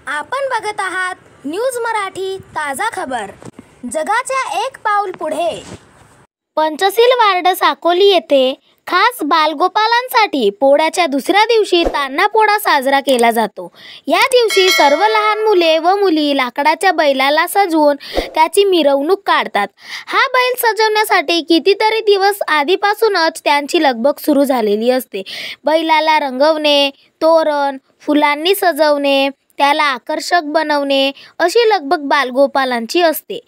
आपण बघत आहात न्यूज मराठी ताजा खबर। जगाच्या एक पाऊल पुढे। पंचशील वार्ड साकोली येथे खास बालगोपालांसाठी पोळ्याच्या दुसऱ्या दिवशी तान्हा पोळा साजरा केला जातो। या दिवशी सर्व लहान मुले व मुली लाकडाच्या बैलाला सजवून त्याची मिरवणूक काढतात। हा बैल सजवण्यासाठी कितीतरी दिवस आधीपासूनच त्यांची लगबग सुरू झालेली असते। बैलाला रंगवणे, तोरण, फुलांनी सजवणे, त्याला आकर्षक बनवणे अशी लगबग बालगोपालांची असते।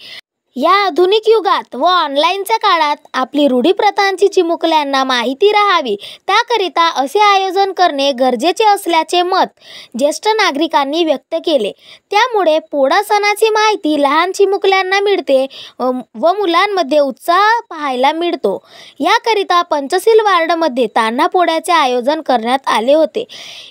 या आधुनिक युगात व ऑनलाईनच्या काळात आपली रूढीप्रथांची चिमुकल्यांना माहिती राहावी त्याकरिता असे आयोजन करणे गरजेचे असल्याचे मत ज्येष्ठ नागरिकांनी व्यक्त केले। त्यामुळे पोळा सणाची माहिती लहान चिमुकल्यांना मिळते व मुलांमध्ये उत्साह पाहायला मिळतो। याकरिता पंचशील वार्डमध्ये तान्हा पोळ्याचे आयोजन करण्यात आले होते।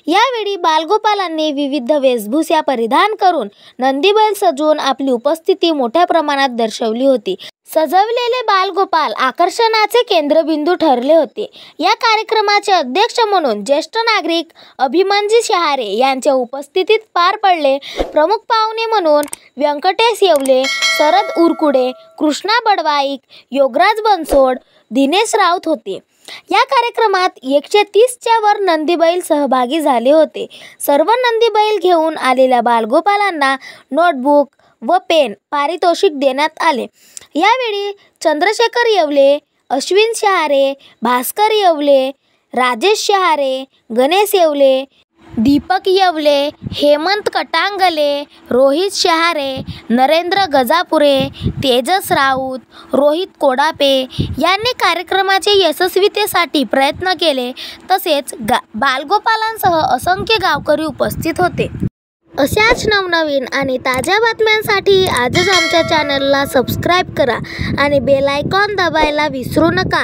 यावेळी बालगोपालांनी विविध वेशभूषा परिधान करून नंदीबैल सजवून आपली उपस्थिती मोठ्या प्रमाणात दर्शवली होती। सजवलेले बालगोपाल आकर्षणाचे केंद्रबिंदू ठरले होते। या कार्यक्रमाचे अध्यक्ष म्हणून ज्येष्ठ नागरिक अभिमन्यू शहारे यांच्या उपस्थितीत पार पडले। प्रमुख पाहुणे म्हणून व्यंकटेश येवले, शरद उरकुडे, कृष्णा बडवाईक, योगराज बनसोड, दिनेश राऊत होते। या कार्यक्रमात 130च्या वर नंदीबैल सहभागी झाले होते। सर्व नंदीबैल घेऊन आलेल्या बालगोपालांना नोटबुक व पेन पारितोषिक देण्यात आले। यावेळी चंद्रशेखर येवले, अश्विन शहारे, भास्कर येवले, राजेश शहारे, गणेश येवले, दीपक येवले, हेमंत कटांगले, रोहित शहारे, नरेंद्र गजापुरे, तेजस राऊत, रोहित कोडापे यांनी कार्यक्रमाच्या यशस्वीतेसाठी प्रयत्न केले। तसेच बालगोपालांसह असंख्य गावकरी उपस्थित होते। अशाच नवनवीन आणि ताज्या बातम्यांसाठी आजच आमच्या चॅनलला सबस्क्राईब करा आणि बेल आयकॉन दाबायला विसरू नका।